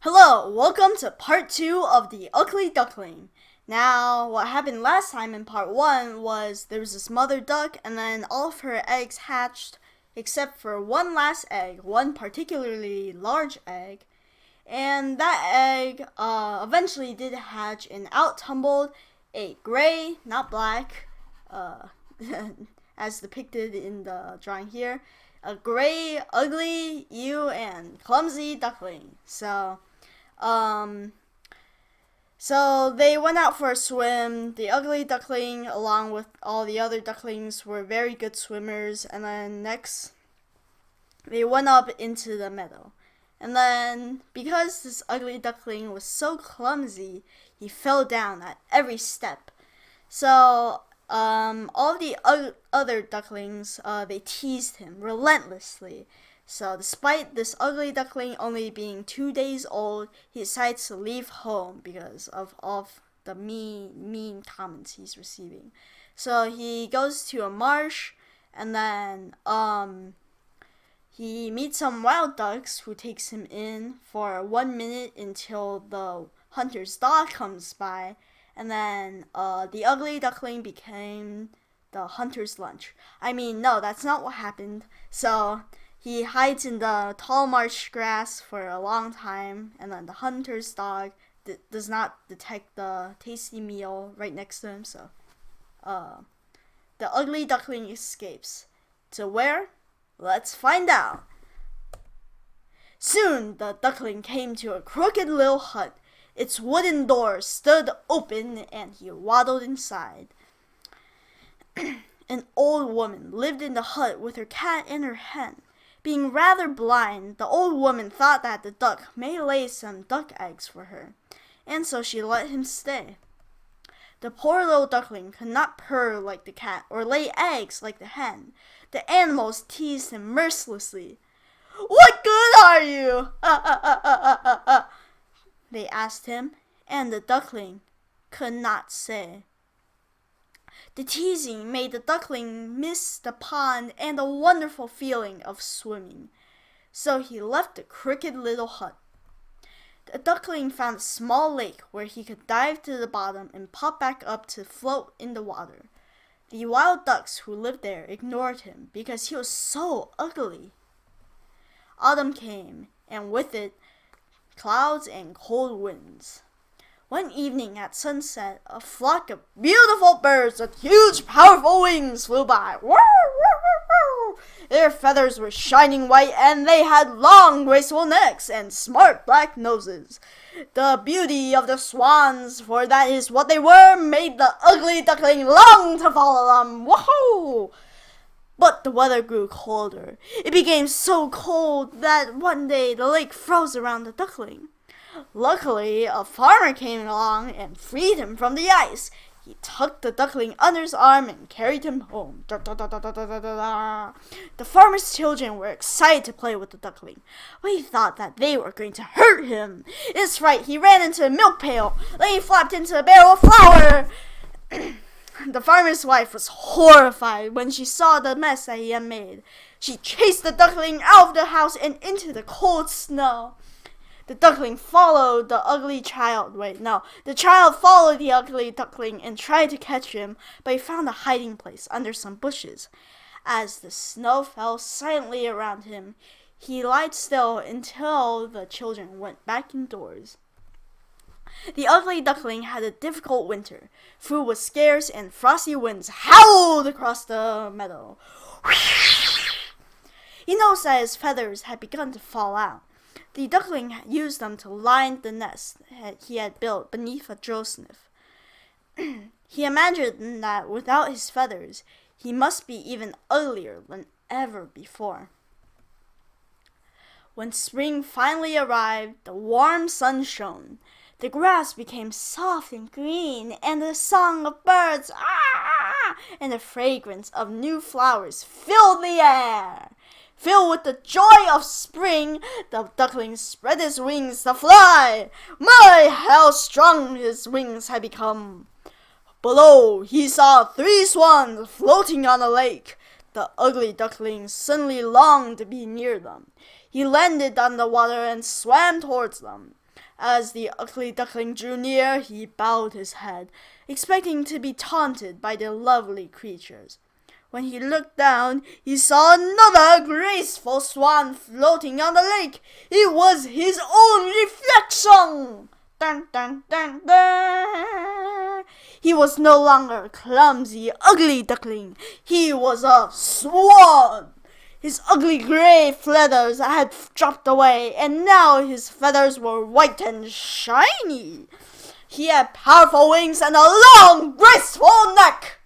Hello, welcome to part 2 of the Ugly Duckling. Now, what happened last time in part 1 was there was this mother duck and then all of her eggs hatched except for one last egg, one particularly large egg. And that egg eventually did hatch and out tumbled a gray, not black, as depicted in the drawing here, a gray, ugly, ew, and clumsy duckling. So they went out for a swim. The ugly duckling, along with all the other ducklings, were very good swimmers. And then next, they went up into the meadow. And then, because this ugly duckling was so clumsy, he fell down at every step. So, all the other ducklings, they teased him relentlessly. So, despite this ugly duckling only being 2 days old, he decides to leave home because of all the mean comments he's receiving. So, he goes to a marsh, and then, he meets some wild ducks who takes him in for 1 minute until the hunter's dog comes by. And then the ugly duckling became the hunter's lunch. I mean, no, that's not what happened. So he hides in the tall marsh grass for a long time. And then the hunter's dog does not detect the tasty meal right next to him. So the ugly duckling escapes. To where? Let's find out. Soon the duckling came to a crooked little hut. Its wooden door stood open and he waddled inside. An old woman lived in the hut with her cat and her hen. Being rather blind, the old woman thought that the duck may lay some duck eggs for her, and so she let him stay. The poor little duckling could not purr like the cat or lay eggs like the hen. The animals teased him mercilessly. "What good are you?" they asked him, and the duckling could not say. The teasing made the duckling miss the pond and the wonderful feeling of swimming. So he left the crooked little hut. The duckling found a small lake where he could dive to the bottom and pop back up to float in the water. The wild ducks who lived there ignored him because he was so ugly. Autumn came, and with it, clouds and cold winds. One evening at sunset, a flock of beautiful birds with huge, powerful wings flew by. Their feathers were shining white, and they had long, graceful necks and smart black noses. The beauty of the swans, for that is what they were, made the ugly duckling long to follow them. Whoa! But the weather grew colder. It became so cold that one day the lake froze around the duckling. Luckily, a farmer came along and freed him from the ice. He tucked the duckling under his arm and carried him home. The farmer's children were excited to play with the duckling, but he thought that they were going to hurt him. In his fright, he ran into a milk pail. Then he flopped into a barrel of flour. The farmer's wife was horrified when she saw the mess that he had made. She chased the duckling out of the house and into the cold snow. The duckling followed the ugly child. The child followed the ugly duckling and tried to catch him, but he found a hiding place under some bushes. As the snow fell silently around him, he lied still until the children went back indoors. The ugly duckling had a difficult winter. Food was scarce and frosty winds howled across the meadow. He noticed that his feathers had begun to fall out. The duckling used them to line the nest he had built beneath a drosniff. He imagined that without his feathers, he must be even uglier than ever before. When spring finally arrived, the warm sun shone. The grass became soft and green, and the song of birds, and the fragrance of new flowers filled the air. Filled with the joy of spring, the duckling spread his wings to fly. My, how strong his wings had become! Below, he saw 3 swans floating on a lake. The ugly duckling suddenly longed to be near them. He landed on the water and swam towards them. As the ugly duckling drew near, he bowed his head, expecting to be taunted by the lovely creatures. When he looked down, he saw another graceful swan floating on the lake. It was his own reflection! Dun, dun, dun, dun. He was no longer a clumsy, ugly duckling. He was a swan! His ugly gray feathers had dropped away, and now his feathers were white and shiny. He had powerful wings and a long, graceful neck.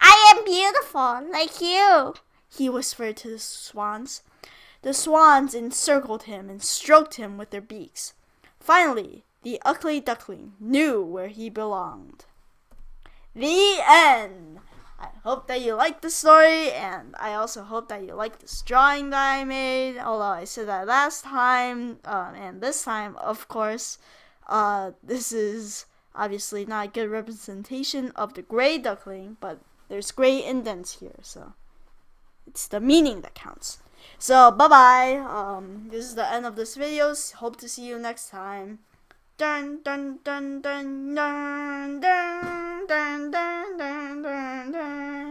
I am beautiful, like you, he whispered to the swans. The swans encircled him and stroked him with their beaks. Finally, the ugly duckling knew where he belonged. The end. I hope that you liked the story, and I also hope that you liked this drawing that I made, although I said that last time, and this time, of course. This is obviously not a good representation of the gray duckling, but there's gray indents here, so it's the meaning that counts. So, bye-bye. This is the end of this video. Hope to see you next time. Dun dun dun dun dun dun dun dun dun dun dun.